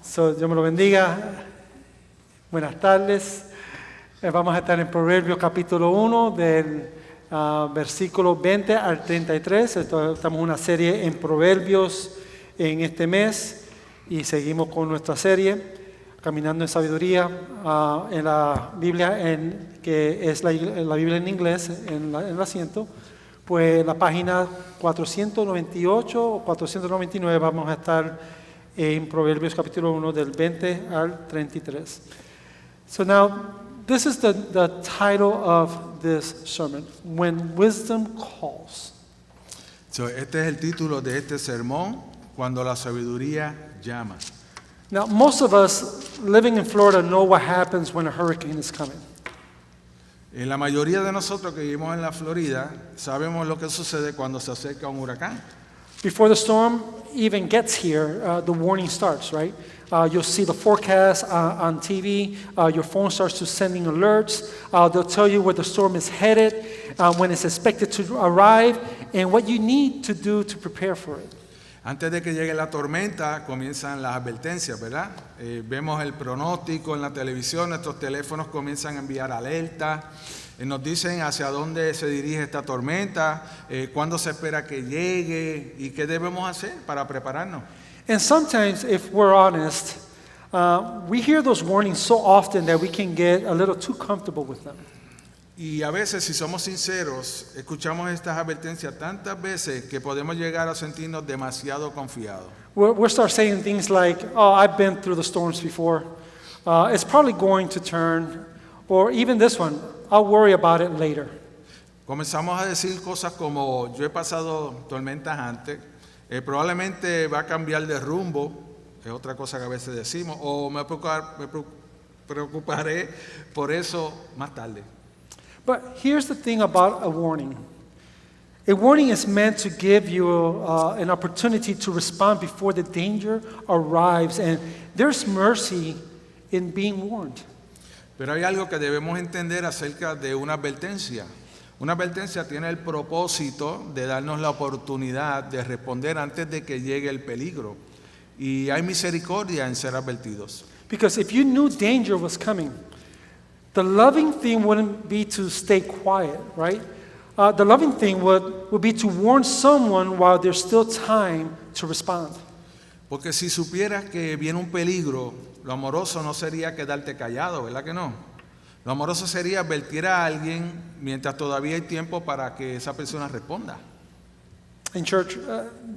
So, Dios me lo bendiga. Buenas tardes. Vamos a estar en Proverbios capítulo 1 del versículo 20 al 33. Estamos en una serie en Proverbios en este mes y seguimos con nuestra serie Caminando en Sabiduría en la Biblia, que es la Biblia en inglés, en el asiento. Pues la página 498 o 499 vamos a estar en Proverbios capítulo 1 del 20 al 33. So now, this is the title of this sermon, When Wisdom Calls. So, este es el título de este sermón, Cuando la sabiduría llama. Now, most of us living in Florida know what happens when a hurricane is coming. La mayoría de nosotros que vivimos en la Florida sabemos lo que sucede cuando se acerca un huracán. Before the storm even gets here, the warning starts, right? You'll see the forecast on TV. Your phone starts to sending alerts. They'll tell you where the storm is headed, when it's expected to arrive, and what you need to do to prepare for it. Antes de que llegue la tormenta comienzan las advertencias, ¿verdad? Vemos el pronóstico en la televisión, nuestros teléfonos comienzan a enviar alertas, nos dicen hacia dónde se dirige esta tormenta, cuándo se espera que llegue y qué debemos hacer para prepararnos. And sometimes, if we're honest, we hear those warnings so often that we can get a little too comfortable with them. Y a veces, si somos sinceros, escuchamos estas advertencias tantas veces que podemos llegar a sentirnos demasiado confiados. We'll start saying things like, oh, I've been through the storms before. It's probably going to turn. Or even this one, I'll worry about it later. Comenzamos a decir cosas como, yo he pasado tormentas antes, probablemente va a cambiar de rumbo, es otra cosa que a veces decimos, o me preocuparé por eso más tarde. But here's the thing about a warning. A warning is meant to give you an opportunity to respond before the danger arrives, and there's mercy in being warned. Pero hay algo que debemos entender acerca de una advertencia. Una advertencia tiene el propósito de darnos la oportunidad de responder antes de que llegue el peligro. Y hay misericordia en ser advertidos. Because if you knew danger was coming, the loving thing wouldn't be to stay quiet, right? The loving thing would be to warn someone while there's still time to respond. Porque si supieras que viene un peligro, lo amoroso no sería quedarte callado, ¿verdad que no? Lo amoroso sería advertir a alguien mientras todavía hay tiempo para que esa persona responda. In church,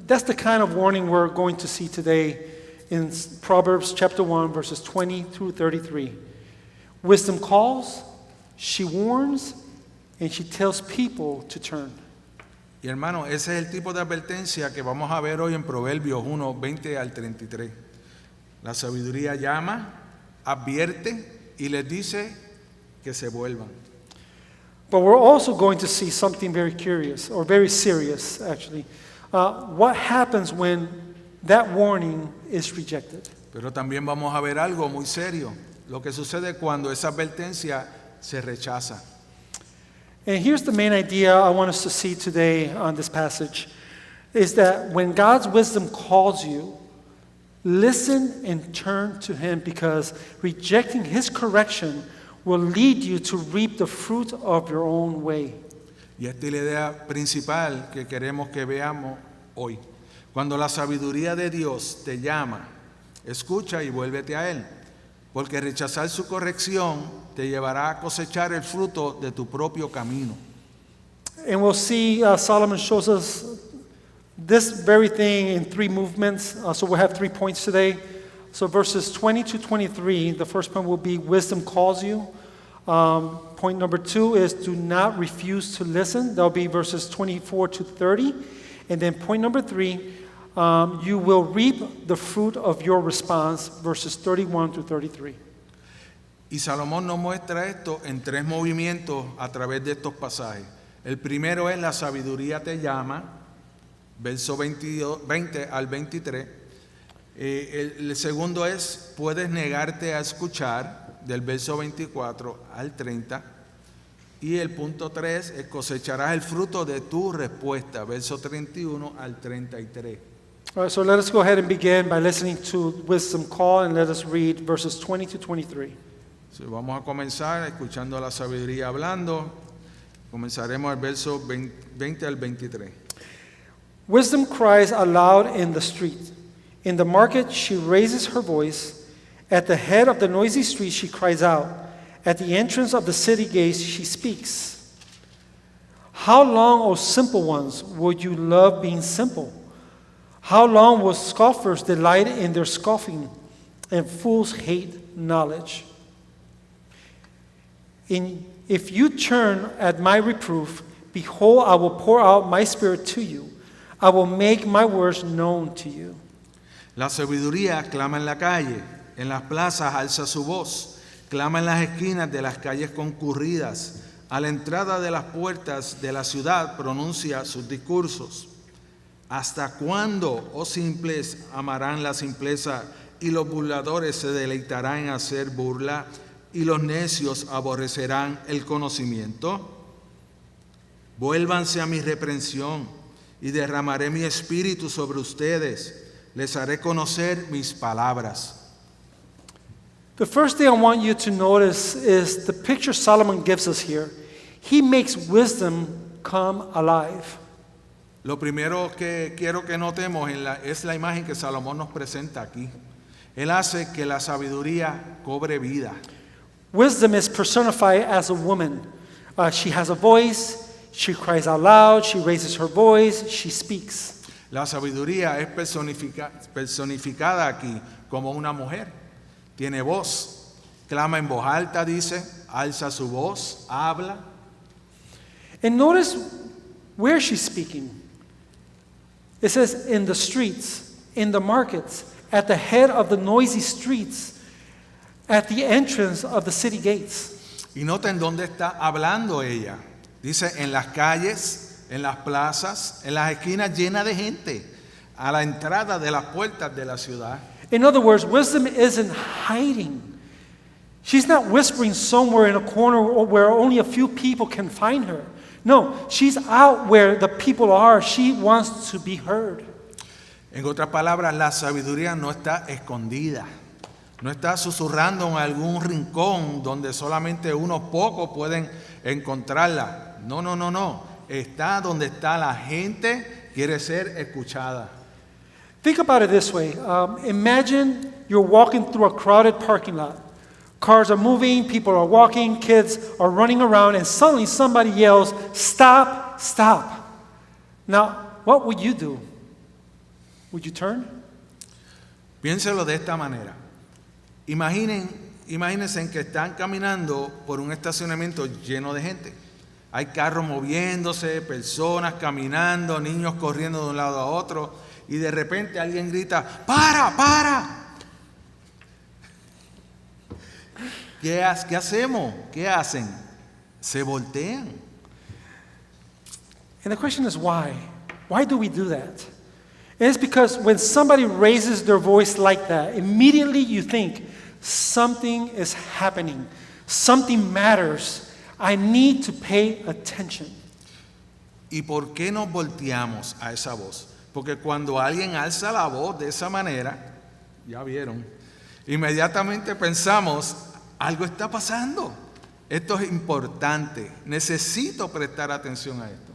that's the kind of warning we're going to see today in Proverbs chapter 1, verses 20 through 33. Wisdom calls, she warns, and she tells people to turn. Y hermano, ese es el tipo de advertencia que vamos a ver hoy en Proverbios 1, 20 al 33. La sabiduría llama, advierte y les dice que se vuelvan. But we're also going to see something very curious, or very serious, actually. What happens when that warning is rejected? Pero también vamos a ver algo muy serio. Lo que sucede cuando esa advertencia se rechaza. And here's the main idea I want us to see today on this passage, is that when God's wisdom calls you, listen and turn to Him, because rejecting His correction will lead you to reap the fruit of your own way. Y esta es la idea principal que queremos que veamos hoy. Cuando la sabiduría de Dios te llama, escucha y vuélvete a Él. Porque rechazar su corrección te llevará a cosechar el fruto de tu propio camino. And we'll see Solomon shows us this very thing in three movements. So we'll have 3 points today. So verses 20 to 23, the first point will be wisdom calls you. Point number 2 is do not refuse to listen. That'll be verses 24 to 30. And then point number 3, you will reap the fruit of your response, verses 31 to 33. Y Salomón nos muestra esto en 3 movimientos a través de estos pasajes. El primero es la sabiduría te llama, verso 20 al 23. El segundo es puedes negarte a escuchar, del verso 24 al 30. Y el punto 3 es cosecharás el fruto de tu respuesta, verso 31 al 33. All right, so let us go ahead and begin by listening to Wisdom Call, and let us read verses 20 to 23. Sí, vamos a comenzar escuchando la sabiduría hablando. Comenzaremos el verso 20 al 23. Wisdom cries aloud in the street. In the market she raises her voice. At the head of the noisy street she cries out. At the entrance of the city gates she speaks. How long, O simple ones, would you love being simple? How long will scoffers delight in their scoffing, and fools hate knowledge? If you turn at my reproof, behold, I will pour out my spirit to you. I will make my words known to you. La sabiduría clama en la calle, en las plazas alza su voz, clama en las esquinas de las calles concurridas, a la entrada de las puertas de la ciudad pronuncia sus discursos. ¿Hasta cuándo, oh simples, amarán la simpleza y los burladores se deleitarán en hacer burla y los necios aborrecerán el conocimiento? Vuélvanse a mi reprensión y derramaré mi espíritu sobre ustedes. Les haré conocer mis palabras. The first thing I want you to notice is the picture Solomon gives us here. He makes wisdom come alive. Lo primero que quiero que notemos es la imagen que Salomón nos presenta aquí. Él hace que la sabiduría cobre vida. Wisdom is personified as a woman. She has a voice, she cries out loud, she raises her voice, she speaks. La sabiduría es personificada aquí como una mujer. Tiene voz, clama en voz alta, dice, alza su voz, habla. And notice where she's speaking. It says in the streets, in the markets, at the head of the noisy streets, at the entrance of the city gates. Y nota en dónde está hablando ella. Dice en las calles, en las plazas, en las esquinas llenas de gente, a la entrada de las puertas de la ciudad. In other words, wisdom isn't hiding. She's not whispering somewhere in a corner where only a few people can find her. No, she's out where the people are. She wants to be heard. En otras palabras, la sabiduría no está escondida. No está susurrando en algún rincón donde solamente unos pocos pueden encontrarla. No. Está donde está la gente, quiere ser escuchada. Think about it this way. Imagine you're walking through a crowded parking lot. Cars are moving, people are walking, kids are running around, and suddenly somebody yells, "Stop, stop." Now, what would you do? Would you turn? Piénselo de esta manera. Imagínense en que están caminando por un estacionamiento lleno de gente. Hay carros moviéndose, personas caminando, niños corriendo de un lado a otro, y de repente alguien grita, ¡para! ¿Qué hacemos? ¿Qué hacen? Se voltean. And the question is why? Why do we do that? And it's because when somebody raises their voice like that, immediately you think, something is happening. Something matters. I need to pay attention. ¿Y por qué nos volteamos a esa voz? Porque cuando alguien alza la voz de esa manera, ya vieron, inmediatamente pensamos, algo está pasando. Esto es importante. Necesito prestar atención a esto.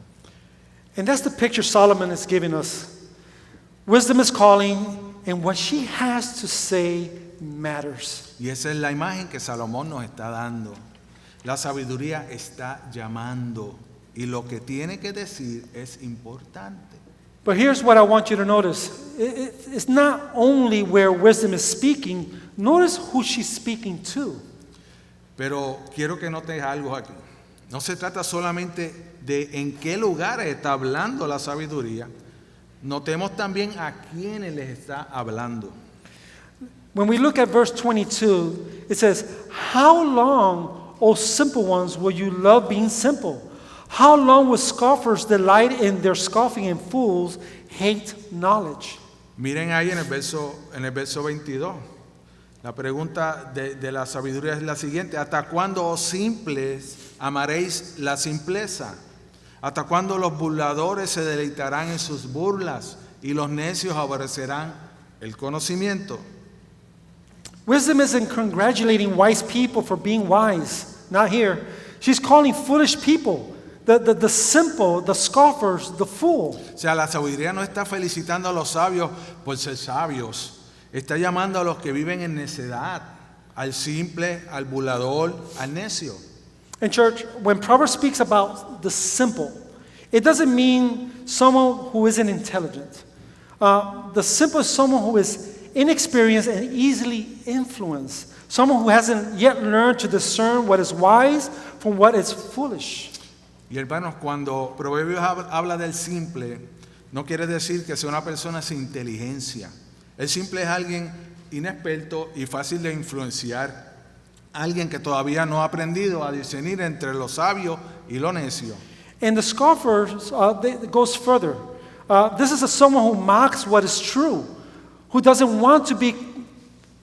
And that's the picture Solomon is giving us. Wisdom is calling, and what she has to say matters. Y esa es la imagen que Salomón nos está dando. La sabiduría está llamando y lo que tiene que decir es importante. But here's what I want you to notice. It's not only where wisdom is speaking, notice who she's speaking to. Pero quiero que notes algo aquí. No se trata solamente de en qué lugar está hablando la sabiduría. Notemos también a quiénes les está hablando. When we look at verse 22, it says, "How long, O simple ones, will you love being simple? How long will scoffers delight in their scoffing and fools hate knowledge?" Miren ahí en el verso 22. La pregunta de la sabiduría es la siguiente: ¿hasta cuándo, oh simples, amaréis la simpleza? ¿Hasta cuándo los burladores se deleitarán en sus burlas y los necios aborrecerán el conocimiento. Wisdom isn't congratulating wise people for being wise. Not here. She's calling foolish people, the simple, the scoffers, the fool. O sea, la sabiduría no está felicitando a los sabios por ser sabios. Está llamando a los que viven en necedad, al simple, al burlador, al necio. And church, when Proverbs speaks about the simple, it doesn't mean someone who isn't intelligent. The simple is someone who is inexperienced and easily influenced. Someone who hasn't yet learned to discern what is wise from what is foolish. Y hermanos, cuando Proverbios habla del simple, no quiere decir que sea una persona sin inteligencia. El simple es alguien inexperto y fácil de influenciar. Alguien que todavía no ha aprendido a discernir entre lo sabio y lo necio. And the scoffers goes further. This is someone who mocks what is true, who doesn't want to be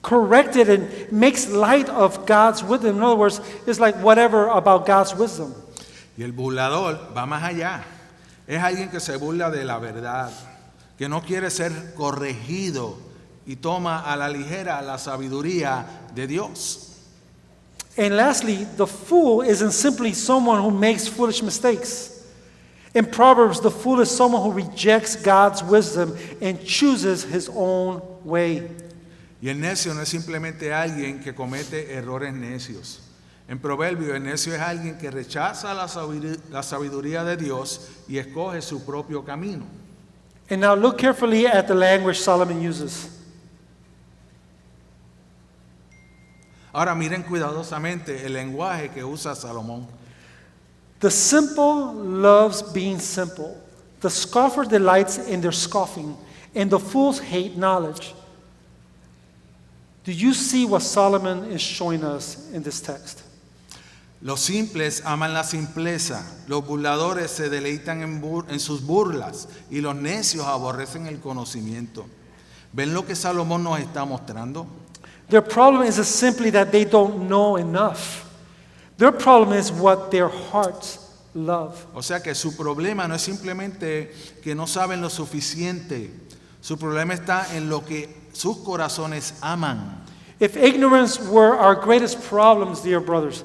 corrected and makes light of God's wisdom. In other words, it's like whatever about God's wisdom. Y el burlador va más allá. Es alguien que se burla de la verdad, que no quiere ser corregido y toma a la ligera la sabiduría de Dios. And lastly, the fool isn't simply someone who makes foolish mistakes. In Proverbs, the fool is someone who rejects God's wisdom and chooses his own way. Y el necio no es simplemente alguien que comete errores necios. En Proverbios, el necio es alguien que rechaza la sabiduría de Dios y escoge su propio camino. And now look carefully at the language Solomon uses. Ahora miren cuidadosamente el lenguaje que usa Salomón. The simple loves being simple. The scoffer delights in their scoffing, and the fools hate knowledge. Do you see what Solomon is showing us in this text? Los simples aman la simpleza, los burladores se deleitan en sus burlas y los necios aborrecen el conocimiento. ¿Ven lo que Salomón nos está mostrando? Their problem isn't simply that they don't know enough. Their problem is what their hearts love. O sea que su problema no es simplemente que no saben lo suficiente. Su problema está en lo que sus corazones aman. If ignorance were our greatest problems, dear brothers,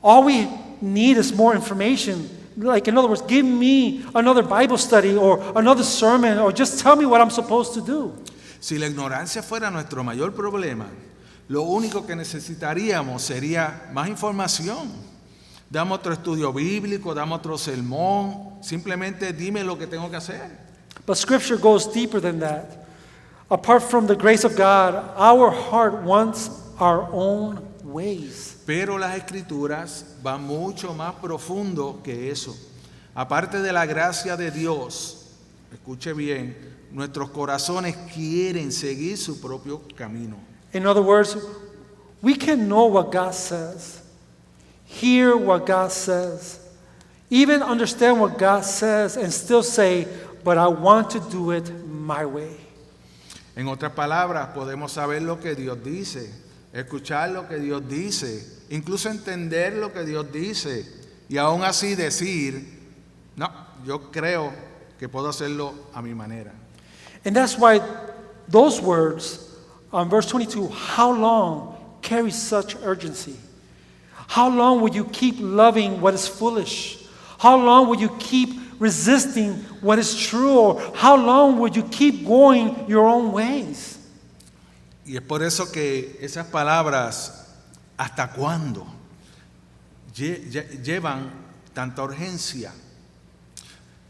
all we need is more information. Like, in other words, give me another Bible study or another sermon or just tell me what I'm supposed to do. Si la ignorancia fuera nuestro mayor problema, lo único que necesitaríamos sería más información. Dame otro estudio bíblico, dame otro sermón, simplemente dime lo que tengo que hacer. But Scripture goes deeper than that. Apart from the grace of God, our heart wants our own ways. Pero las Escrituras van mucho más profundo que eso. Aparte de la gracia de Dios, escuche bien, nuestros corazones quieren seguir su propio camino. In other words, we can know what God says, hear what God says, even understand what God says, and still say, but I want to do it my way. En otras palabras, podemos saber lo que Dios dice, escuchar lo que Dios dice, incluso entender lo que Dios dice, y aún así decir, no, yo creo que puedo hacerlo a mi manera. And that's why those words on verse 22, how long, carry such urgency. How long will you keep loving what is foolish? How long will you keep resisting what is true? Or how long will you keep going your own ways? Y es por eso que esas palabras, ¿hasta cuándo?, llevan tanta urgencia.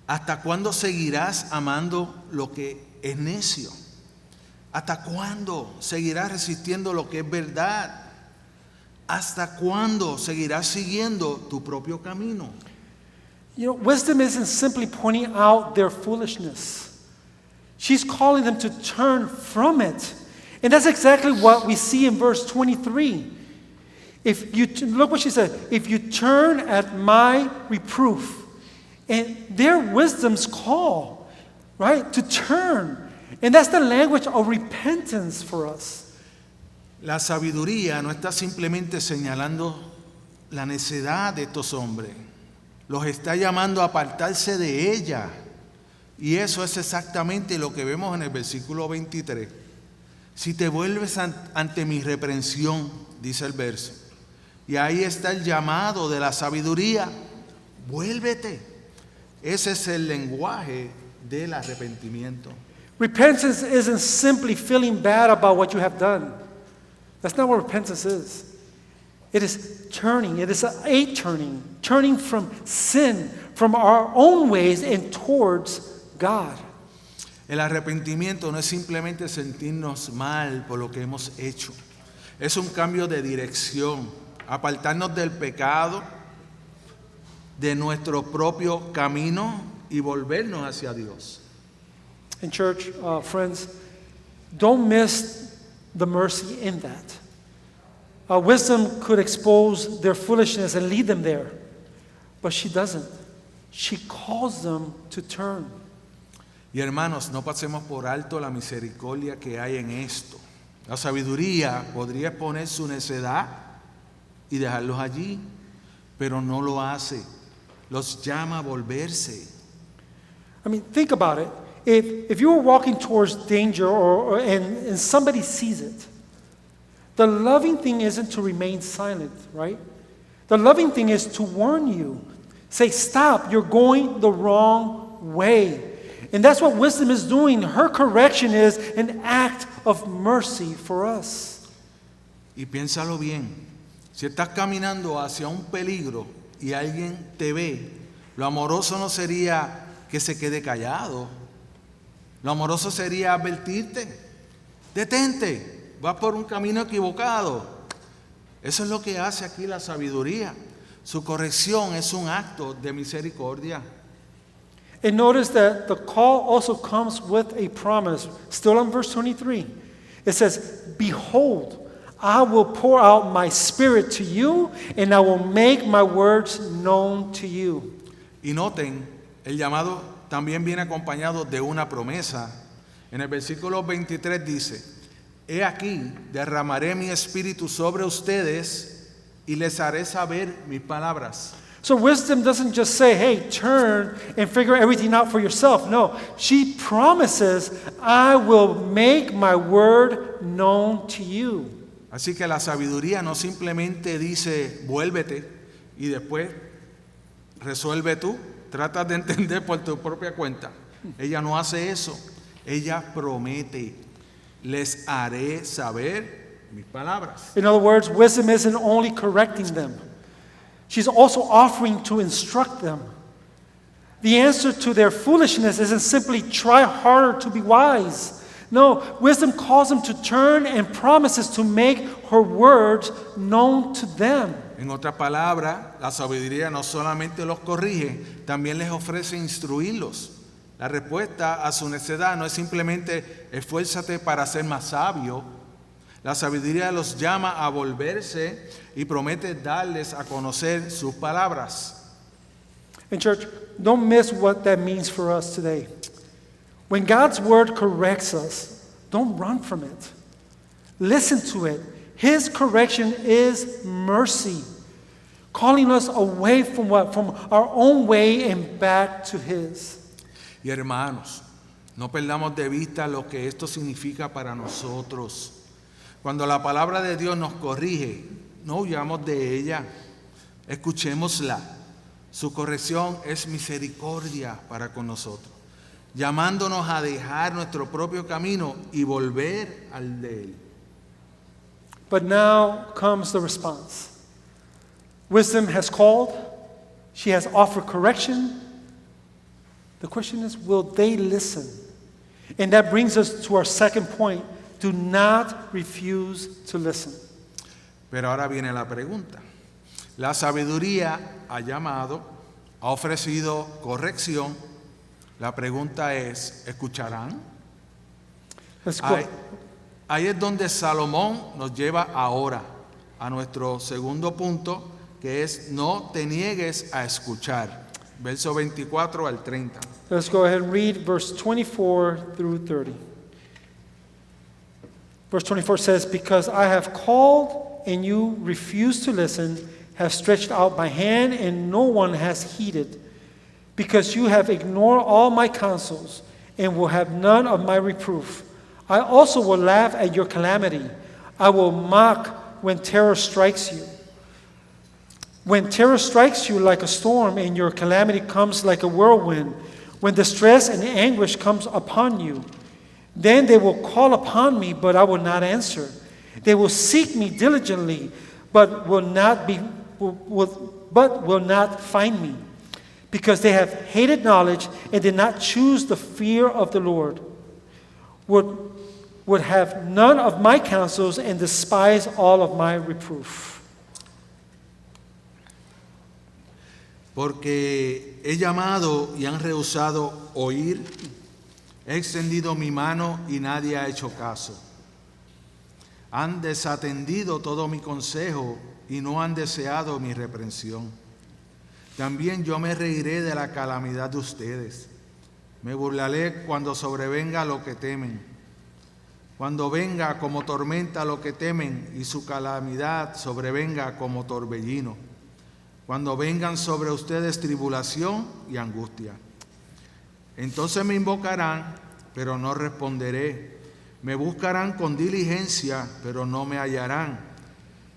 ¿Hasta cuándo seguirás amando lo que es necio? ¿Hasta cuándo seguirás resistiendo lo que es verdad? ¿Hasta cuándo seguirás siguiendo tu propio camino? You know, wisdom isn't simply pointing out their foolishness. She's calling them to turn from it. And that's exactly what we see in verse 23. If you look what she said, if you turn at my reproof, and their wisdom's call, right, to turn. And that's the language of repentance for us. La sabiduría no está simplemente señalando la necedad de estos hombres. Los está llamando a apartarse de ella. Y eso es exactamente lo que vemos en el versículo 23. Si te vuelves ante mi reprensión, dice el verso, y ahí está el llamado de la sabiduría, vuélvete. Ese es el lenguaje del arrepentimiento. Repentance isn't simply feeling bad about what you have done. That's not what repentance is. It is turning. It is a turning from sin, from our own ways and towards God. El arrepentimiento no es simplemente sentirnos mal por lo que hemos hecho. Es un cambio de dirección, apartarnos del pecado, de nuestro propio camino y volvernos hacia Dios. And church, friends, don't miss the mercy in that. Wisdom could expose their foolishness and lead them there, but she doesn't. She calls them to turn. Y hermanos, no pasemos por alto la misericordia que hay en esto. La sabiduría podría exponer su necedad y dejarlos allí, pero no lo hace. Los llama a volverse. I mean, think about it. If you were walking towards danger and somebody sees it, the loving thing isn't to remain silent, right? The loving thing is to warn you. Say, stop, you're going the wrong way. And that's what wisdom is doing. Her correction is an act of mercy for us. Y piénsalo bien. Si estás caminando hacia un peligro y alguien te ve, lo amoroso no sería que se quede callado. Lo amoroso sería advertirte. Detente, vas por un camino equivocado. Eso es lo que hace aquí la sabiduría. Su corrección es un acto de misericordia. And notice that the call also comes with a promise. Still on verse 23. It says, behold, I will pour out my spirit to you, and I will make my words known to you. Y noten, el llamado también viene acompañado de una promesa. En el versículo 23 dice, he aquí, derramaré mi espíritu sobre ustedes y les haré saber mis palabras. So wisdom doesn't just say, hey, turn and figure everything out for yourself. No, she promises, I will make my word known to you. Así que la sabiduría no simplemente dice, vuélvete y después resuelve tú, tratas de entender por tu propia cuenta. Ella no hace eso. Ella promete, les haré saber mis palabras. In other words, wisdom isn't only correcting them. She's also offering to instruct them. The answer to their foolishness isn't simply try harder to be wise. No, wisdom calls them to turn and promises to make her words known to them. En otras palabras, la sabiduría no solamente los corrige, también les ofrece instruirlos. La respuesta a su necedad no es simplemente esfuérzate para ser más sabio. La sabiduría los llama a volverse y promete darles a conocer sus palabras. And church, don't miss what that means for us today. When God's word corrects us, don't run from it. Listen to it. His correction is mercy, calling us away from what? From our own way and back to His. Y hermanos, no perdamos de vista lo que esto significa para nosotros. Cuando la palabra de Dios nos corrige, no huyamos de ella, escuchémosla. Su corrección es misericordia para con nosotros, llamándonos a dejar nuestro propio camino y volver al de Él. But now comes the response. Wisdom has called. She has offered correction. The question is, will they listen? And that brings us to our second point. Do not refuse to listen. Pero ahora viene la pregunta. La sabiduría ha llamado, ha ofrecido corrección. La pregunta es, ¿escucharán? Let's go. Ahí es donde Salomón nos lleva ahora a nuestro segundo punto, que es no te niegues a escuchar. Verso 24 al 30. Let's go ahead and read verse 24 through 30. Verse 24 says, because I have called and you refuse to listen, have stretched out my hand and no one has heeded. because you have ignored all my counsels and will have none of my reproof. I also will laugh at your calamity. I will mock when terror strikes you. When terror strikes you like a storm and your calamity comes like a whirlwind, when distress and anguish comes upon you, then they will call upon me, but I will not answer. They will seek me diligently, but will not find me, because they have hated knowledge and did not choose the fear of the Lord. Would have none of my counsels and despise all of my reproof. Porque he llamado y han rehusado oír, he extendido mi mano y nadie ha hecho caso. Han desatendido todo mi consejo y no han deseado mi reprensión. También yo me reiré de la calamidad de ustedes. Me burlaré cuando sobrevenga lo que temen. Cuando venga como tormenta lo que temen y su calamidad sobrevenga como torbellino. Cuando vengan sobre ustedes tribulación y angustia. Entonces me invocarán, pero no responderé. Me buscarán con diligencia, pero no me hallarán,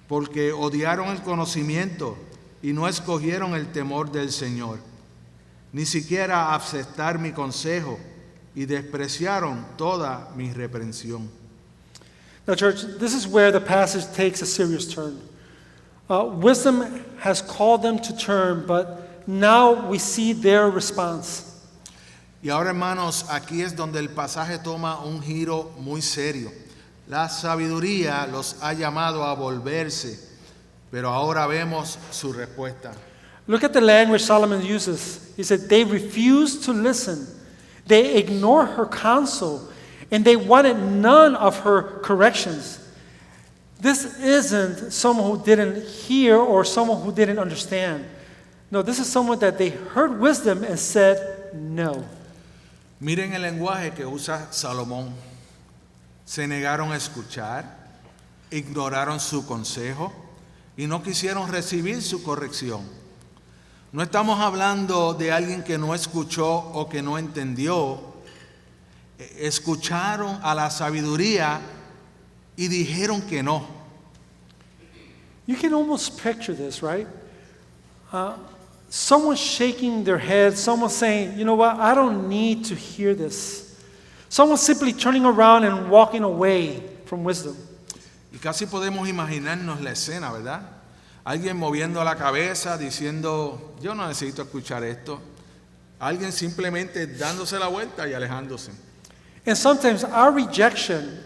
porque odiaron el conocimiento y no escogieron el temor del Señor, ni siquiera aceptar mi consejo, y despreciaron toda mi reprensión. Now, church, this is where the passage takes a serious turn. Wisdom has called them to turn, but now we see their response. Y ahora, hermanos, aquí es donde el pasaje toma un giro muy serio. La sabiduría los ha llamado a volverse, pero ahora vemos su respuesta. Look at the language Solomon uses. He said, they refused to listen. They ignored her counsel, and they wanted none of her corrections. This isn't someone who didn't hear or someone who didn't understand. No, this is someone that they heard wisdom and said no. Miren el lenguaje que usa Salomón. Se negaron a escuchar, ignoraron su consejo y no quisieron recibir su corrección. No estamos hablando de alguien que no escuchó o que no entendió. Escucharon a la sabiduría y dijeron que no. You can almost picture this, right? Someone shaking their head, someone saying, you know what, I don't need to hear this. Someone simply turning around and walking away from wisdom. Y casi podemos imaginarnos la escena, ¿verdad? Alguien moviendo la cabeza, diciendo, yo no necesito escuchar esto. Alguien simplemente dándose la vuelta y alejándose. And sometimes our rejection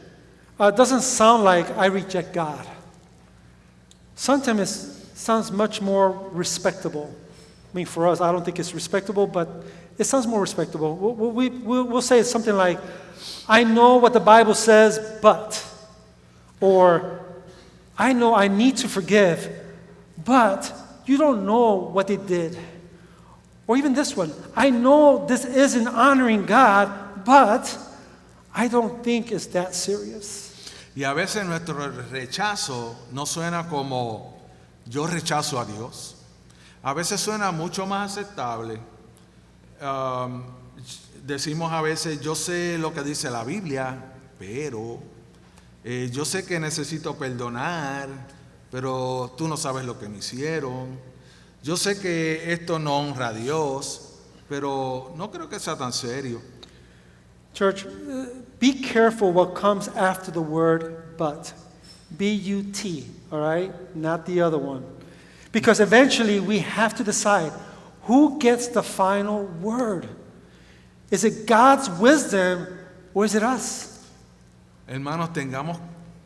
doesn't sound like I reject God. Sometimes it sounds much more respectable. I mean, for us, I don't think it's respectable, but it sounds more respectable. We'll say something like, I know what the Bible says, but, or I know I need to forgive, but you don't know what they did. Or even this one, I know this isn't honoring God, but I don't think it's that serious. Y a veces nuestro rechazo no suena como yo rechazo a Dios. A veces suena mucho más aceptable. Decimos a veces, yo sé lo que dice la Biblia, pero yo sé que necesito perdonar, pero tú no sabes lo que me hicieron. Yo sé que esto no honra a Dios, pero no creo que sea tan serio. Church, be careful what comes after the word but. B-U-T, all right? Not the other one. Because eventually we have to decide who gets the final word. Is it God's wisdom or is it us? Hermanos, tengamos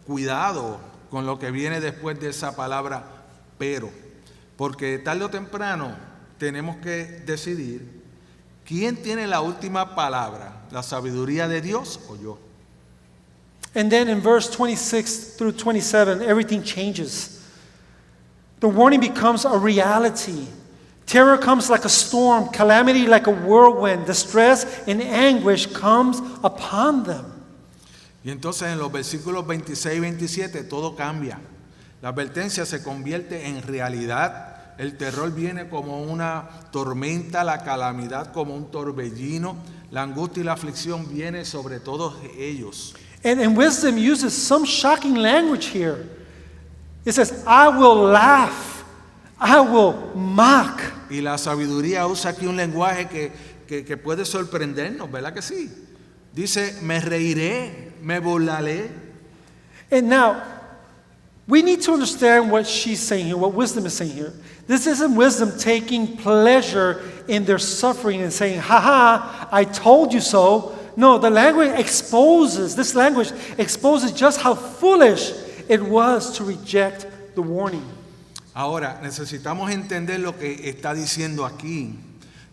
cuidado con lo que viene después de esa palabra pero, porque tarde o temprano tenemos que decidir quién tiene la última palabra, la sabiduría de Dios o yo. And then in verse 26 through 27, everything changes. The warning becomes a reality. Terror comes like a storm, calamity like a whirlwind, distress and anguish comes upon them. Y entonces en los versículos 26 y 27 todo cambia. La advertencia se convierte en realidad el terror viene como una tormenta, la calamidad como un torbellino, la angustia y la aflicción viene sobre todos ellos. And wisdom uses some shocking language here. It says, I will laugh, I will mock. Y la sabiduría usa aquí un lenguaje que puede sorprendernos, ¿verdad que sí? Dice, me reiré, me burlaré. And now, we need to understand what she's saying here, what wisdom is saying here. This isn't wisdom taking pleasure in their suffering and saying, ha ha, I told you so. No, the language exposes just how foolish it was to reject the warning. Ahora, necesitamos entender lo que está diciendo aquí.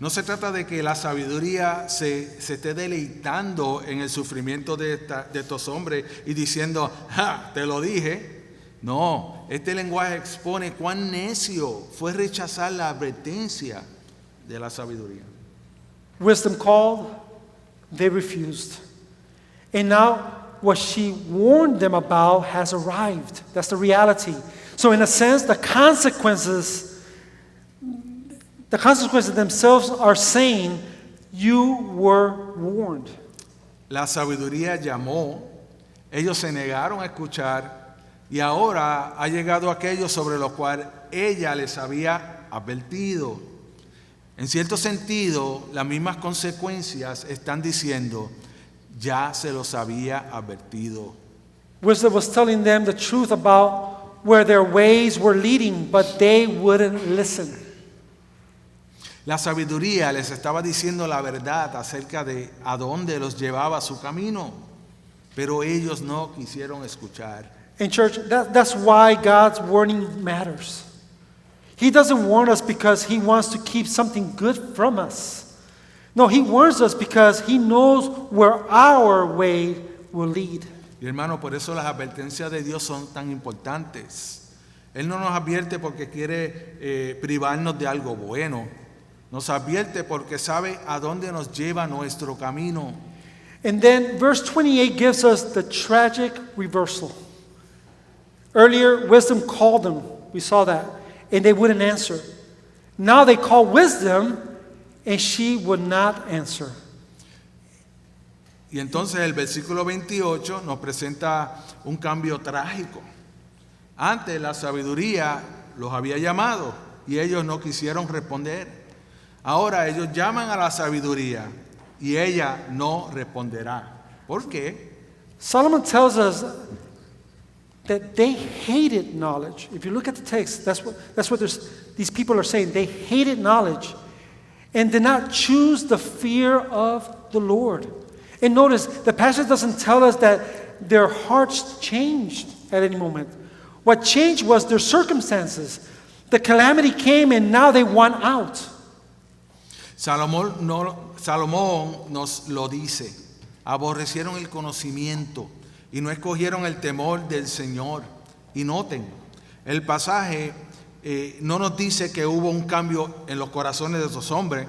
No se trata de que la sabiduría se esté deleitando en el sufrimiento de estos hombres y diciendo, ¡ja! Te lo dije. No, este lenguaje expone cuán necio fue rechazar la advertencia de la sabiduría. Wisdom called, they refused. And now what she warned them about has arrived. That's the reality. So in a sense, the consequences themselves are saying, you were warned. La sabiduría llamó, ellos se negaron a escuchar y ahora ha llegado aquello sobre lo cual ella les había advertido. En cierto sentido, las mismas consecuencias están diciendo, ya se los había advertido. Wisdom was telling them the truth about where their ways were leading, but they wouldn't listen. La sabiduría les estaba diciendo la verdad acerca de a dónde los llevaba su camino, pero ellos no quisieron escuchar. And church, that's why God's warning matters. He doesn't warn us because He wants to keep something good from us. No, He warns us because He knows where our way will lead. Y hermano, por eso las advertencias de Dios son tan importantes. Él no nos advierte porque quiere privarnos de algo bueno. Nos advierte porque sabe a dónde nos lleva nuestro camino. And then verse 28 gives us the tragic reversal. Earlier, wisdom called them. We saw that. And they wouldn't answer. Now they call wisdom, and she would not answer. Y entonces el versículo 28 nos presenta un cambio trágico. Antes la sabiduría los había llamado y ellos no quisieron responder. Ahora ellos llaman a la sabiduría y ella no responderá. ¿Por qué? Solomon tells us that they hated knowledge. If you look at the text, that's what these people are saying. They hated knowledge and did not choose the fear of the Lord. And notice, the passage doesn't tell us that their hearts changed at any moment. What changed was their circumstances. The calamity came and now they want out. Salomón nos lo dice. Aborrecieron el conocimiento y no escogieron el temor del Señor. Y noten, el pasaje no nos dice que hubo un cambio en los corazones de esos hombres.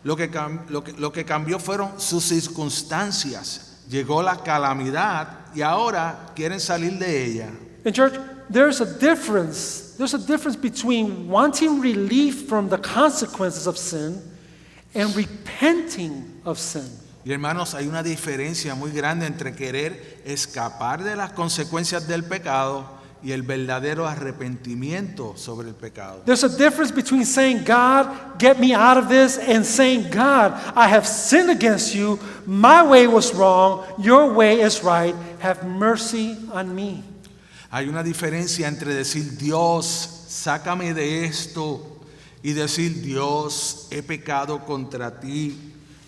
Lo que cambió fueron sus circunstancias. Llegó la calamidad y ahora quieren salir de ella. In church, there's a difference. There's a difference between wanting relief from the consequences of sin and repenting of sin. Y hermanos, hay una diferencia muy grande entre querer escapar de las consecuencias del pecado y el verdadero arrepentimiento sobre el pecado. There's a difference between saying, God, get me out of this, and saying, God, I have sinned against you. My way was wrong. Your way is right. Have mercy on me. Hay una diferencia entre decir, Dios, sácame de esto, y decir, Dios, he pecado contra ti.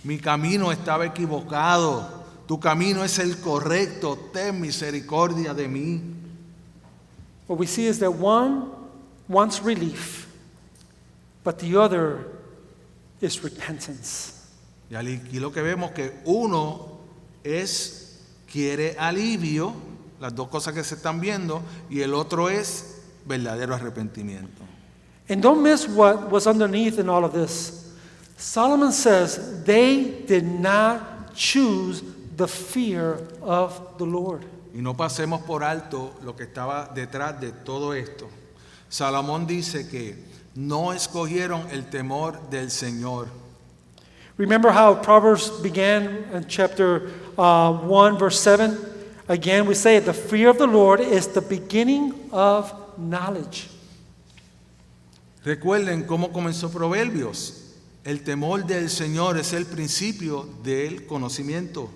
Mi camino estaba equivocado. Tu camino es el correcto. Ten misericordia de mí. What we see is that one wants relief, but the other is repentance. Y aquí lo que vemos que uno quiere alivio, las dos cosas que se están viendo, y el otro es verdadero arrepentimiento. And don't miss what was underneath in all of this. Solomon says they did not choose the fear of the Lord. Y no pasemos por alto lo que estaba detrás de todo esto. Salomón dice que no escogieron el temor del Señor. Remember how Proverbs began in chapter 1, verse 7? Again, we say, the fear of the Lord is the beginning of knowledge. Recuerden cómo comenzó Proverbios. El temor del Señor es el principio del conocimiento.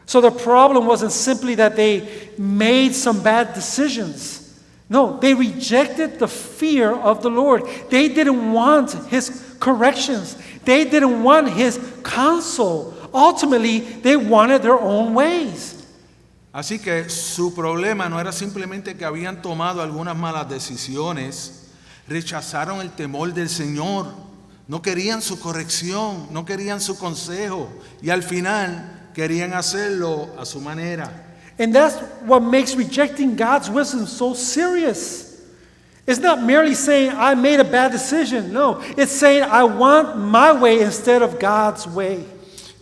So the problem wasn't simply that they made some bad decisions. No, they rejected the fear of the Lord. They didn't want His corrections. They didn't want His counsel. Ultimately, they wanted their own ways. Así que su problema no era simplemente que habían tomado algunas malas decisiones, rechazaron el temor del Señor, no querían su corrección, no querían su consejo y al final querían hacerlo a su manera. And that's what makes rejecting God's wisdom so serious. It's not merely saying, I made a bad decision. No, it's saying, I want my way instead of God's way.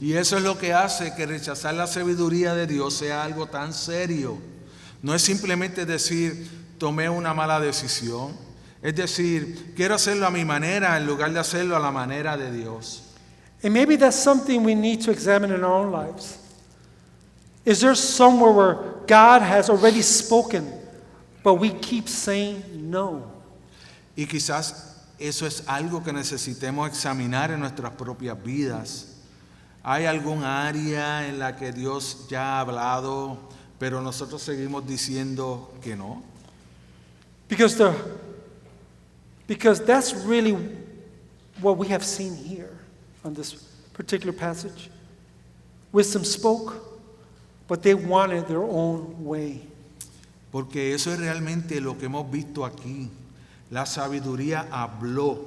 Y eso es lo que hace que rechazar la sabiduría de Dios sea algo tan serio. No es simplemente decir, tomé una mala decisión. Es decir, quiero hacerlo a mi manera en lugar de hacerlo a la manera de Dios. And maybe that's something we need to examine in our own lives. Is there somewhere where God has already spoken, but we keep saying no? Y quizás eso es algo que necesitemos examinar en nuestras propias vidas. ¿Hay algún área en la que Dios ya ha hablado, pero nosotros seguimos diciendo que no? Because that's really what we have seen here on this particular passage. Wisdom spoke, but they wanted their own way. Porque eso es realmente lo que hemos visto aquí. La sabiduría habló,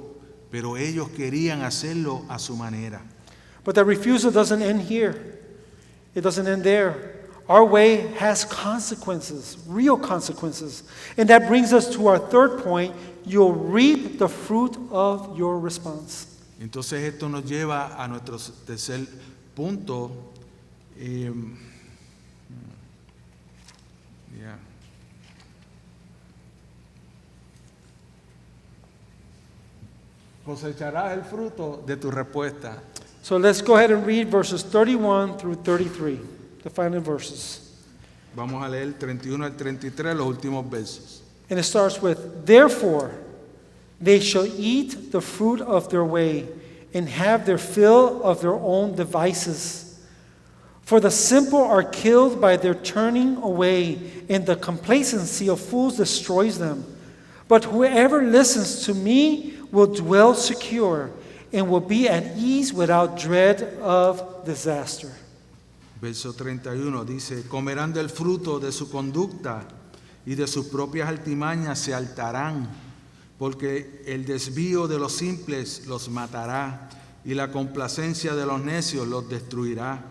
pero ellos querían hacerlo a su manera. But that refusal doesn't end here. It doesn't end there. Our way has consequences, real consequences. And that brings us to our third point. You'll reap the fruit of your response. Entonces esto nos lleva a nuestro tercer punto. Cosecharás el fruto de tu respuesta. So let's go ahead and read verses 31 through 33, the final verses. Vamos a leer 31 al 33, los últimos versos. And it starts with, therefore, they shall eat the fruit of their way and have their fill of their own devices. For the simple are killed by their turning away, and the complacency of fools destroys them. But whoever listens to me will dwell secure and will be at ease without dread of disaster. Verso 31 dice, comerán del fruto de su conducta y de sus propias artimañas se hartarán, porque el desvío de los simples los matará y la complacencia de los necios los destruirá.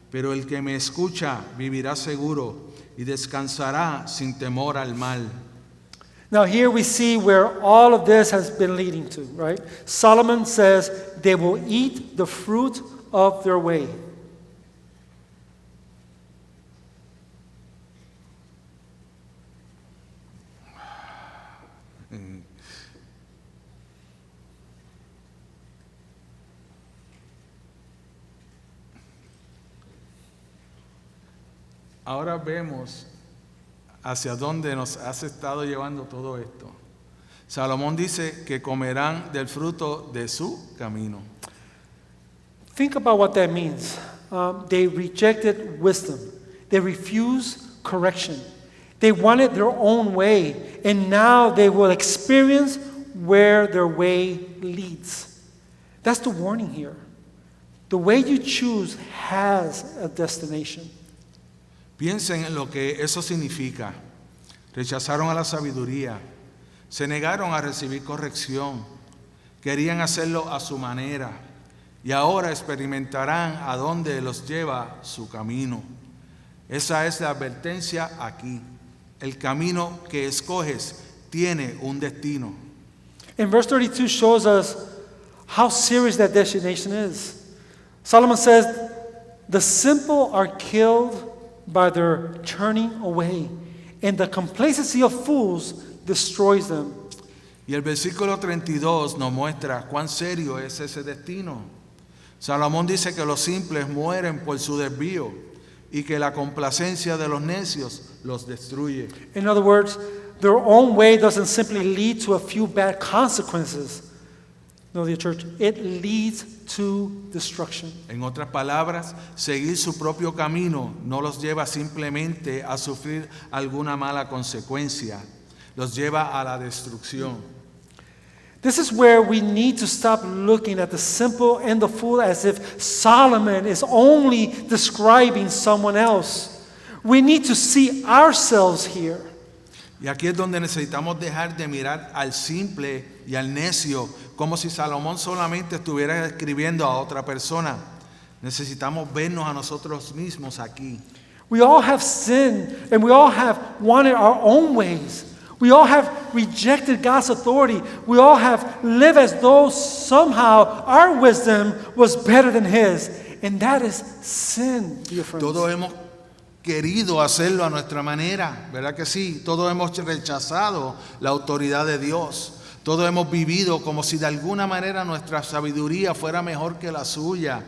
Pero el que me escucha vivirá seguro y descansará sin temor al mal. Now here we see where all of this has been leading to, right? Solomon says they will eat the fruit of their way. Ahora vemos hacia dónde nos has estado llevando todo esto. Salomón dice que comerán del fruto de su camino. Think about what that means. They rejected wisdom. They refused correction. They wanted their own way, and now they will experience where their way leads. That's the warning here. The way you choose has a destination. Piensen en lo que eso significa. Rechazaron a la sabiduría, se negaron a recibir corrección, querían hacerlo a su manera y ahora experimentarán a dónde los lleva su camino. Esa es la advertencia aquí. El camino que escoges tiene un destino. And verse 32 shows us how serious that destination is. Solomon says, the simple are killed by their turning away, and the complacency of fools destroys them. Y el versículo 32 nos muestra cuán serio es ese destino. Salomón dice que los simples mueren por su desvío y que la complacencia de los necios los destruye. In other words, their own way doesn't simply lead to a few bad consequences. No, dear church, it leads to destruction. En otras palabras, seguir su propio camino no los lleva simplemente a sufrir alguna mala consecuencia, los lleva a la destrucción. This is where we need to stop looking at the simple and the fool as if Solomon is only describing someone else. We need to see ourselves here. Y aquí es donde necesitamos dejar de mirar al simple y al necio como si Salomón solamente estuviera escribiendo a otra persona. Necesitamos vernos a nosotros mismos aquí. We all have sinned and we all have wanted our own ways. We all have rejected God's authority. We all have lived as though somehow our wisdom was better than His. And that is sin, dear friends. Todos hemos querido hacerlo a nuestra manera, ¿verdad que sí? Todos hemos rechazado la autoridad de Dios. Todos hemos vivido como si de alguna manera nuestra sabiduría fuera mejor que la suya.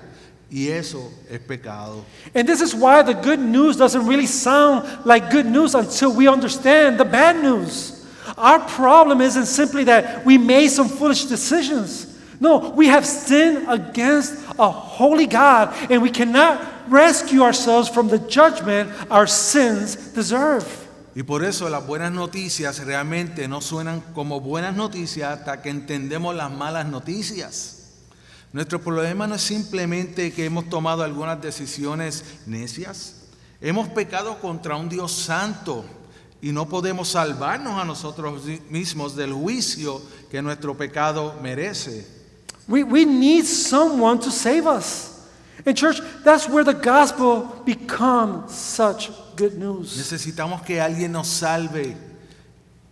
Y eso es pecado. And this is why the good news doesn't really sound like good news until we understand the bad news. Our problem isn't simply that we made some foolish decisions. No, we have sinned against a holy God, and we cannot rescue ourselves from the judgment our sins deserve. Y por eso las buenas noticias realmente no suenan como buenas noticias hasta que entendemos las malas noticias. Nuestro problema no es simplemente que hemos tomado algunas decisiones necias. Hemos pecado contra un Dios santo y no podemos salvarnos a nosotros mismos del juicio que nuestro pecado merece. We need someone to save us. And church, that's where the gospel becomes such good news. Necesitamos que alguien nos salve.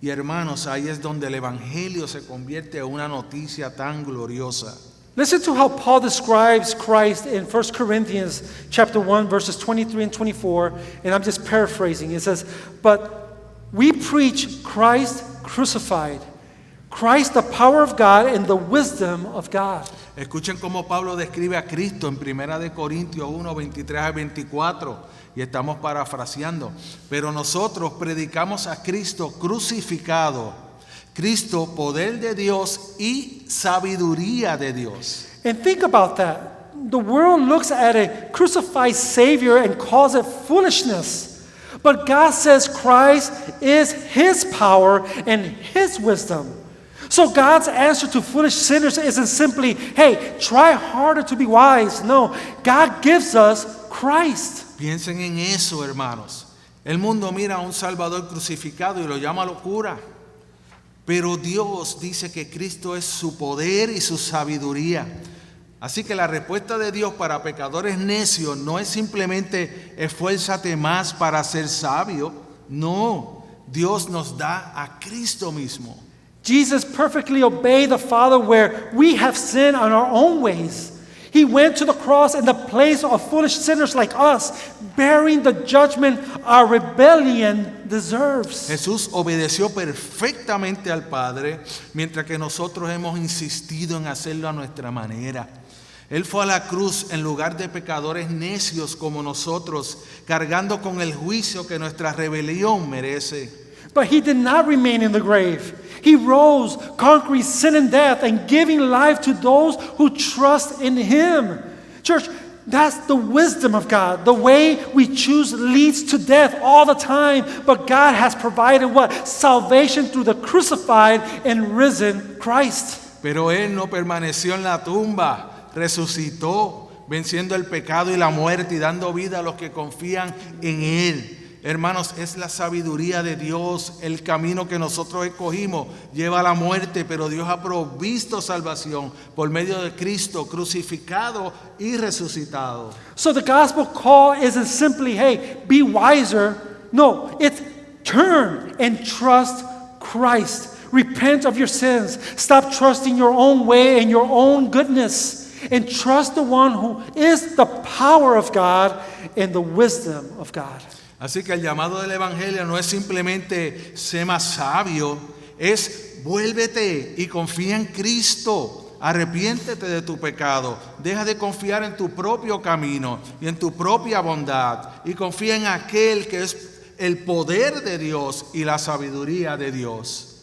Y hermanos, ahí es donde el evangelio se convierte en una noticia tan gloriosa. Listen to how Paul describes Christ in 1 Corinthians chapter 1, verses 23 and 24, and I'm just paraphrasing. It says, "But we preach Christ crucified, Christ the power of God and the wisdom of God." Escuchen cómo Pablo describe a Cristo en 1 de Corintios 1, 23 a 24, y estamos parafraseando. Pero nosotros predicamos a Cristo crucificado, Cristo, poder de Dios y sabiduría de Dios. And think about that. The world looks at a crucified Savior and calls it foolishness. But God says Christ is His power and His wisdom. So God's answer to foolish sinners isn't simply, hey, try harder to be wise. No, God gives us Christ. Piensen en eso, hermanos. El mundo mira a un Salvador crucificado y lo llama locura. Pero Dios dice que Cristo es su poder y su sabiduría. Así que la respuesta de Dios para pecadores necios no es simplemente esfuérzate más para ser sabio. No, Dios nos da a Cristo mismo. Jesus perfectly obeyed the Father where we have sinned on our own ways. He went to the cross in the place of foolish sinners like us, bearing the judgment our rebellion deserves. Jesús obedeció perfectamente al Padre, mientras que nosotros hemos insistido en hacerlo a nuestra manera. Él fue a la cruz en lugar de pecadores necios como nosotros, cargando con el juicio que nuestra rebelión merece. But He did not remain in the grave. He rose, conquering sin and death, and giving life to those who trust in Him. Church, that's the wisdom of God. The way we choose leads to death all the time, but God has provided what? Salvation through the crucified and risen Christ. Pero Él no permaneció en la tumba, resucitó, venciendo el pecado y la muerte y dando vida a los que confían en Él. Hermanos, es la sabiduría de Dios. El camino que nosotros escogimos lleva a la muerte, pero Dios ha provisto salvación por medio de Cristo crucificado y resucitado. So the gospel call isn't simply, hey, be wiser. No, it's turn and trust Christ. Repent of your sins. Stop trusting your own way and your own goodness. And trust the one who is the power of God and the wisdom of God. Así que el llamado del Evangelio no es simplemente sé más sabio, es vuélvete y confía en Cristo. Arrepiéntete de tu pecado. Deja de confiar en tu propio camino y en tu propia bondad. Y confía en aquel que es el poder de Dios y la sabiduría de Dios.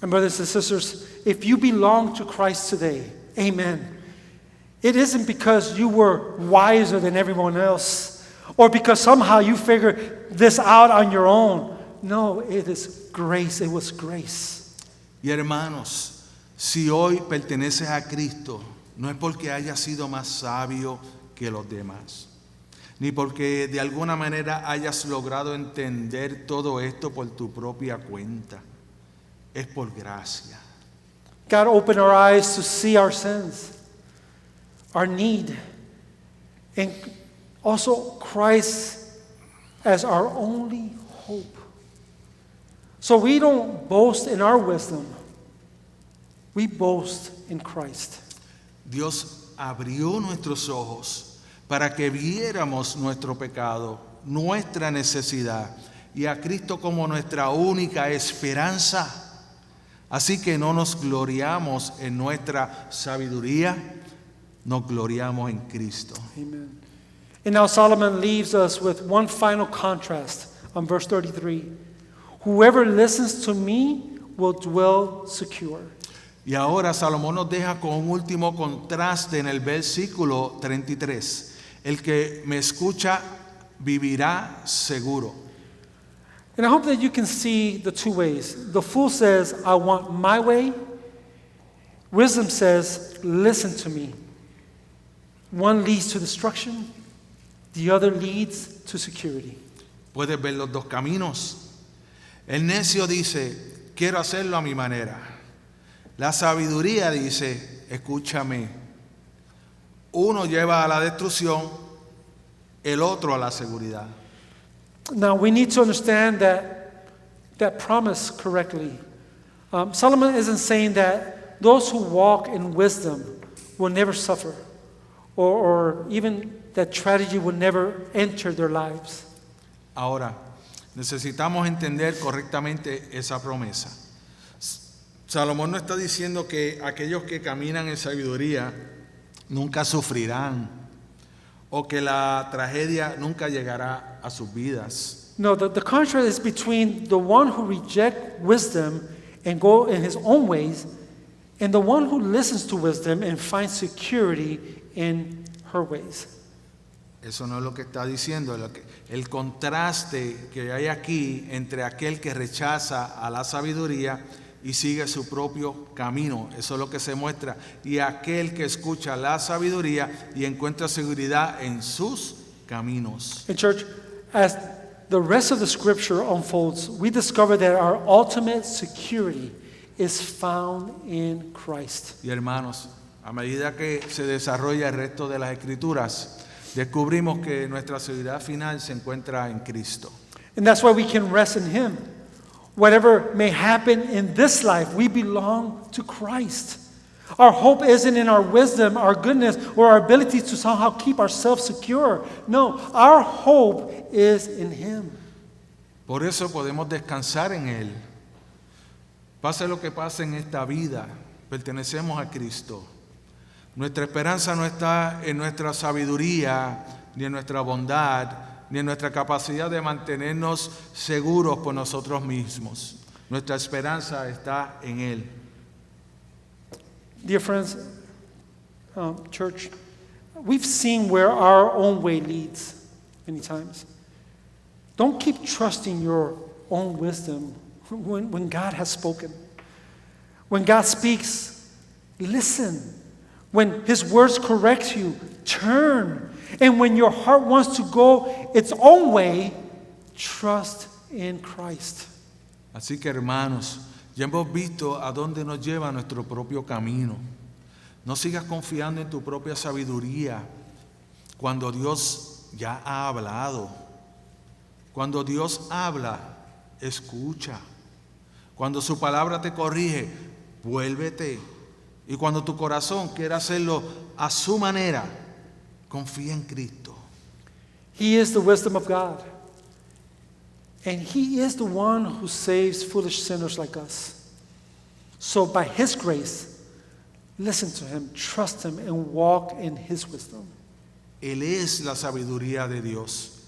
And brothers and sisters, if you belong to Christ today, amen. It isn't because you were wiser than everyone else or because somehow you figured this out on your own. No, it is grace. It was grace. Y hermanos, si hoy perteneces a Cristo, no es porque hayas sido más sabio que los demás, ni porque de alguna manera hayas logrado entender todo esto por tu propia cuenta. Es por gracia. God opened our eyes to see our sins, our need, and also Christ as our only hope. So we don't boast in our wisdom. We boast in Christ. Dios abrió nuestros ojos para que viéramos nuestro pecado, nuestra necesidad y a Cristo como nuestra única esperanza. Así que no nos gloriamos en nuestra sabiduría, nos gloriamos en Cristo. Amen. And now Solomon leaves us with one final contrast on verse 33. Whoever listens to me will dwell secure. Y ahora Salomón nos deja con un último contraste en el versículo 33. El que me escucha vivirá seguro. And I hope that you can see the two ways. The fool says, I want my way. Wisdom says, listen to me. One leads to destruction, the other leads to security. Puedes ver los dos caminos. El necio dice, quiero hacerlo a mi manera. La sabiduría dice, escúchame. Uno lleva a la destrucción, el otro a la seguridad. Now we need to understand that promise correctly. Solomon isn't saying that those who walk in wisdom will never suffer, or even that tragedy will never enter their lives. Ahora, necesitamos entender correctamente esa promesa. Salomón no está diciendo que aquellos que caminan en sabiduría nunca sufrirán o que la tragedia nunca llegará a sus vidas. No, the contrast is between the one who rejects wisdom and go in his own ways and the one who listens to wisdom and finds security in her ways. Eso no es lo que está diciendo. El contraste que hay aquí entre aquel que rechaza a la sabiduría y sigue su propio camino, eso es lo que se muestra, y aquel que escucha la sabiduría y encuentra seguridad en sus caminos. In church, as the rest of the scripture unfolds, we discover that our ultimate security is found in Christ. Y hermanos, a medida que se desarrolla el resto de las escrituras, descubrimos que nuestra seguridad final se encuentra en Cristo. And that's why we can rest in Him. Whatever may happen in this life, we belong to Christ. Our hope isn't in our wisdom, our goodness, or our ability to somehow keep ourselves secure. No, our hope is in Him. Por eso podemos descansar en Él. Pase lo que pase en esta vida, pertenecemos a Cristo. Nuestra esperanza no está en nuestra sabiduría, ni en nuestra bondad, ni en nuestra capacidad de mantenernos seguros por nosotros mismos. Nuestra esperanza está en Él. Dear friends, church, we've seen where our own way leads many times. Don't keep trusting your own wisdom when God has spoken. When God speaks, listen. When His words correct you, turn. And when your heart wants to go its own way, trust in Christ. Así que hermanos, ya hemos visto a dónde nos lleva nuestro propio camino. No sigas confiando en tu propia sabiduría cuando Dios ya ha hablado. Cuando Dios habla, escucha. Cuando su palabra te corrige, vuélvete. Y cuando tu corazón quiera hacerlo a su manera, confía en Cristo. He is the wisdom of God. And He is the one who saves foolish sinners like us. So by His grace, listen to Him, trust Him, and walk in His wisdom. Él es la sabiduría de Dios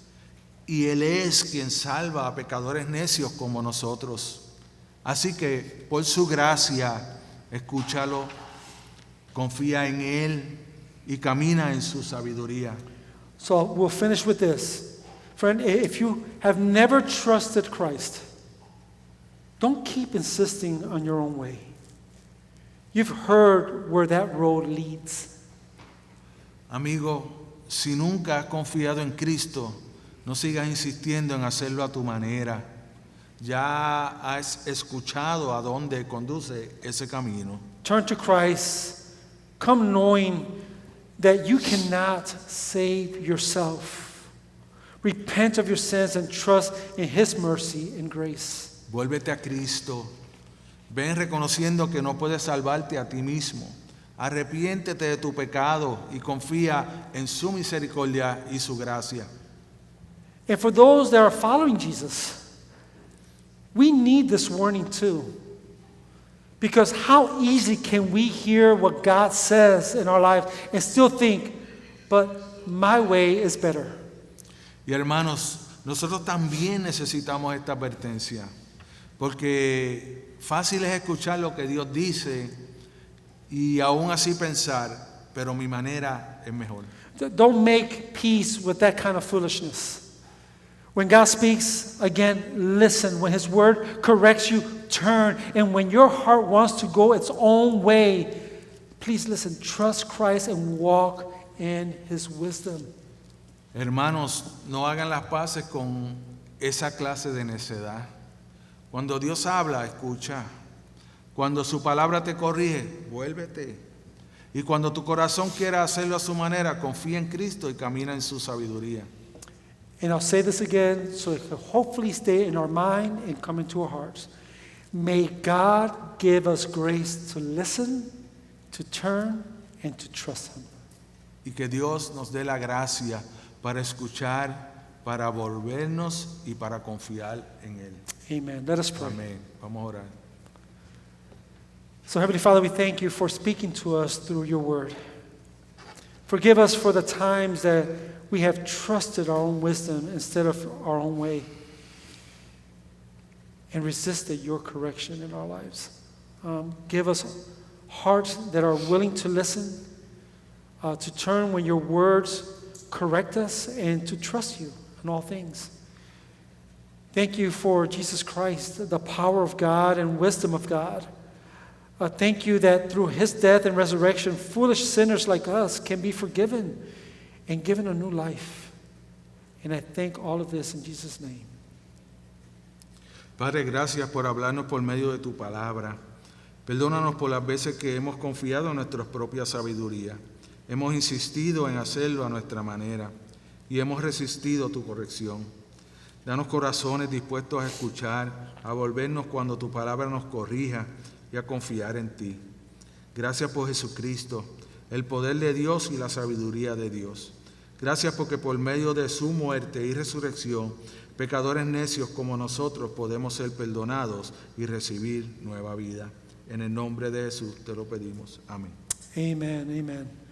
y Él es quien salva a pecadores necios como nosotros. Así que por su gracia, escúchalo, confía en Él y camina en su sabiduría. So we'll finish with this. Friend, if you have never trusted Christ, don't keep insisting on your own way. You've heard where that road leads. Amigo, si nunca has confiado en Cristo, no sigas insistiendo en hacerlo a tu manera. Ya has escuchado a dónde conduce ese camino. Turn to Christ. Come knowing that you cannot save yourself. Repent of your sins and trust in His mercy and grace. Vuélvete a Cristo. Ven reconociendo que no puedes salvarte a ti mismo. Arrepiéntete de tu pecado y confía en su misericordia y su gracia. And for those that are following Jesus, we need this warning too. Because how easy can we hear what God says in our life and still think, but my way is better? Y hermanos, nosotros también necesitamos esta advertencia, porque fácil es escuchar lo que Dios dice y aún así pensar, pero mi manera es mejor. Don't make peace with that kind of foolishness. When God speaks, again, listen. When His word corrects you, turn. And when your heart wants to go its own way, please listen. Trust Christ and walk in His wisdom. Hermanos, no hagan las paces con esa clase de necedad. Cuando Dios habla, escucha. Cuando su palabra te corrige, vuélvete. Y cuando tu corazón quiera hacerlo a su manera, confía en Cristo y camina en su sabiduría. And I'll say this again so it can hopefully stay in our mind and come into our hearts. May God give us grace to listen, to turn, and to trust Him. Y que Dios nos dé la gracia para escuchar, para volvernos y para confiar en Él. Amen. Let us pray. Amén. Vamos a orar. So, Heavenly Father, we thank You for speaking to us through Your word. Forgive us for the times that we have trusted our own wisdom instead of our own way and resisted Your correction in our lives. Give us hearts that are willing to listen, to turn when Your words correct us, and to trust You in all things. Thank You for Jesus Christ, the power of God and wisdom of God. Thank You that through His death and resurrection, foolish sinners like us can be forgiven and given a new life. And I thank all of this in Jesus' name. Padre, gracias por hablarnos por medio de Tu palabra. Perdónanos por las veces que hemos confiado en nuestra propia sabiduría. Hemos insistido en hacerlo a nuestra manera y hemos resistido Tu corrección. Danos corazones dispuestos a escuchar, a volvernos cuando Tu palabra nos corrija y a confiar en Ti. Gracias por Jesucristo, el poder de Dios y la sabiduría de Dios. Gracias porque por medio de su muerte y resurrección, pecadores necios como nosotros podemos ser perdonados y recibir nueva vida. En el nombre de Jesús te lo pedimos. Amén. Amen. Amen.